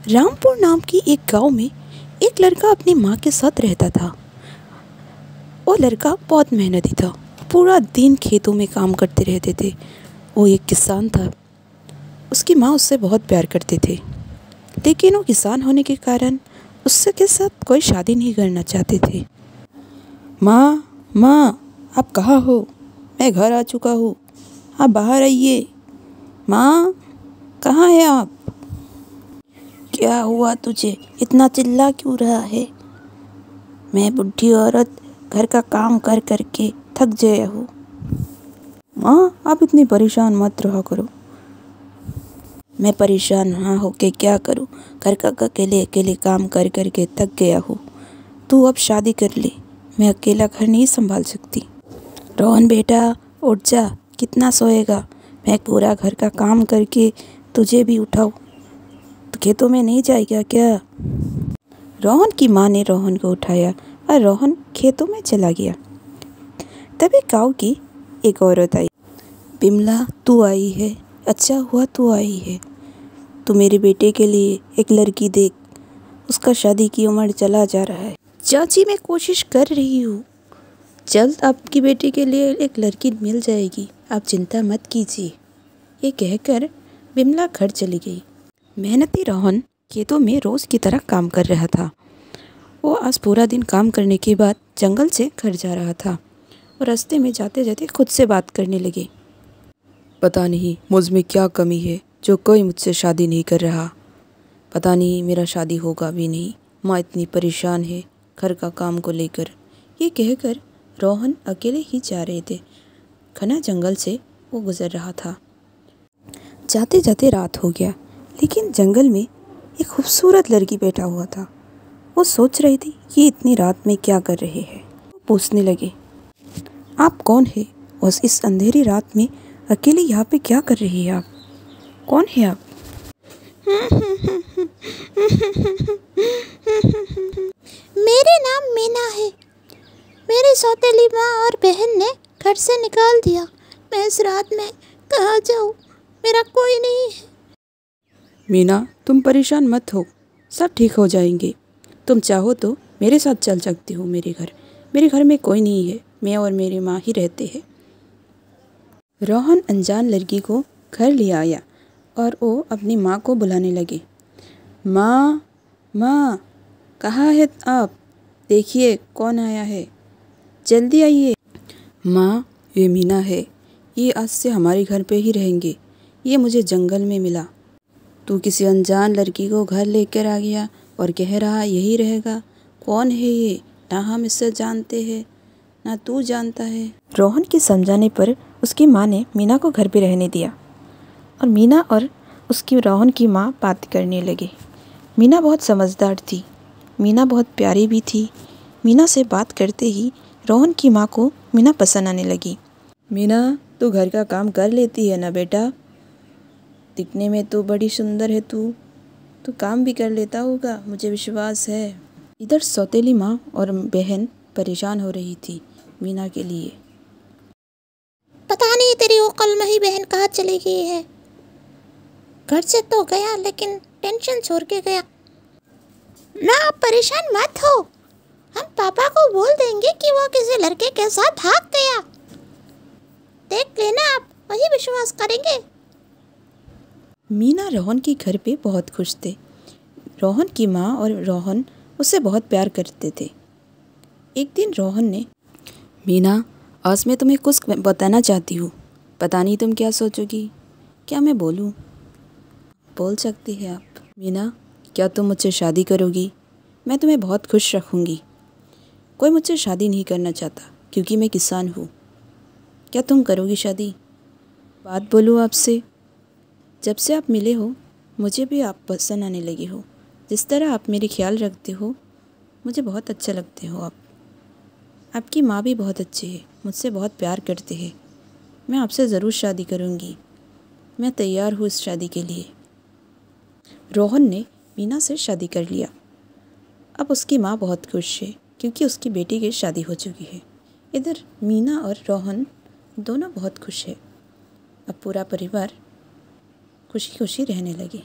रामपुर नाम की एक गांव में एक लड़का अपनी माँ के साथ रहता था। वो लड़का बहुत मेहनती था, पूरा दिन खेतों में काम करते रहते थे। वो एक किसान था। उसकी माँ उससे बहुत प्यार करते थे, लेकिन वो किसान होने के कारण उससे के साथ कोई शादी नहीं करना चाहते थे। माँ माँ, आप कहाँ हो? मैं घर आ चुका हूँ, आप बाहर आइए। माँ, कहाँ है आप? क्या हुआ तुझे? इतना चिल्ला क्यों रहा है? मैं बुढ़ी औरत घर का काम कर कर के थक गया हूँ। माँ, आप इतनी परेशान मत रहा करो। मैं परेशान ना होके क्या करूँ? घर का अकेले अकेले काम कर कर के थक गया हूँ। तू अब शादी कर ले, मैं अकेला घर नहीं संभाल सकती। रोहन बेटा, उठ जा, कितना सोएगा? मैं पूरा घर का काम करके तुझे भी उठाऊँ तो खेतों में नहीं जाएगा क्या? रोहन की माँ ने रोहन को उठाया और रोहन खेतों में चला गया। तभी गाँव की एक औरत आई। बिमला, तू आई है, अच्छा हुआ तू आई है। तू मेरे बेटे के लिए एक लड़की देख, उसका शादी की उम्र चला जा रहा है। चाची, मैं कोशिश कर रही हूँ, जल्द आपकी बेटे के लिए एक लड़की मिल जाएगी, आप चिंता मत कीजिए। ये कहकर बिमला घर चली गई। मेहनती रोहन खेतों में रोज़ की तरह काम कर रहा था। वो आज पूरा दिन काम करने के बाद जंगल से घर जा रहा था और रास्ते में जाते जाते खुद से बात करने लगे। पता नहीं मुझ में क्या कमी है जो कोई मुझसे शादी नहीं कर रहा। पता नहीं मेरा शादी होगा भी नहीं। माँ इतनी परेशान है घर का काम को लेकर। ये कहकर रोहन अकेले ही जा रहे थे। घना जंगल से वो गुजर रहा था। जाते जाते रात हो गया, लेकिन जंगल में एक खूबसूरत लड़की बैठा हुआ था। वो सोच रही थी ये इतनी रात में क्या कर रहे हैं। वो पूछने लगे, आप कौन है? और इस अंधेरी रात में अकेले यहाँ पे क्या कर रही है आप? कौन है आप? मेरे नाम मीना है। मेरी सौतेली माँ और बहन ने घर से निकाल दिया। मैं इस रात में कहाँ जाऊँ? मेरा कोई नहीं है। मीना, तुम परेशान मत हो, सब ठीक हो जाएंगे। तुम चाहो तो मेरे साथ चल सकती हो मेरे घर। मेरे घर में कोई नहीं है, मैं और मेरी माँ ही रहते हैं। रोहन अनजान लड़की को घर ले आया और वो अपनी माँ को बुलाने लगे। माँ, माँ, कहाँ है आप? देखिए कौन आया है, जल्दी आइए। माँ, ये मीना है, ये आज से हमारे घर पे ही रहेंगे। ये मुझे जंगल में मिला। तू किसी अनजान लड़की को घर लेकर आ गया और कह रहा यही रहेगा। कौन है ये? ना हम इससे जानते हैं, ना तू जानता है। रोहन के समझाने पर उसकी माँ ने मीना को घर पे रहने दिया और मीना और उसकी रोहन की माँ बात करने लगे। मीना बहुत समझदार थी, मीना बहुत प्यारी भी थी। मीना से बात करते ही रोहन की माँ को मीना पसंद आने लगी। मीना, तू घर का काम कर लेती है ना बेटा? दिखने में तो बड़ी सुंदर है तू काम भी कर लेता होगा, मुझे विश्वास है। इधर सौतेली माँ और बहन परेशान हो रही थी मीना के लिए। पता नहीं तेरी वो कलमही बहन कहाँ चली गई है। घर से तो गया लेकिन टेंशन छोड़ के गया। ना, आप परेशान मत हो, हम पापा को बोल देंगे कि वो किसी लड़के के साथ भाग गया। देख लेना, आप वही विश्वास करेंगे। मीना रोहन के घर पे बहुत खुश थे। रोहन की माँ और रोहन उससे बहुत प्यार करते थे। एक दिन रोहन ने, मीना, आज मैं तुम्हें कुछ बताना चाहती हूँ, पता नहीं तुम क्या सोचोगी। क्या मैं बोलूँ? बोल सकती है आप। मीना, क्या तुम मुझसे शादी करोगी? मैं तुम्हें बहुत खुश रखूँगी। कोई मुझसे शादी नहीं करना चाहता क्योंकि मैं किसान हूँ। क्या तुम करोगी शादी? बात बोलूँ आपसे, जब से आप मिले हो मुझे भी आप पसंद आने लगे हो। जिस तरह आप मेरे ख्याल रखते हो मुझे बहुत अच्छा लगते हो आप। आपकी माँ भी बहुत अच्छी है, मुझसे बहुत प्यार करते हैं। मैं आपसे ज़रूर शादी करूँगी, मैं तैयार हूँ इस शादी के लिए। रोहन ने मीना से शादी कर लिया। अब उसकी माँ बहुत खुश है क्योंकि उसकी बेटी की शादी हो चुकी है। इधर मीना और रोहन दोनों बहुत खुश है। अब पूरा परिवार खुशी खुशी रहने लगे।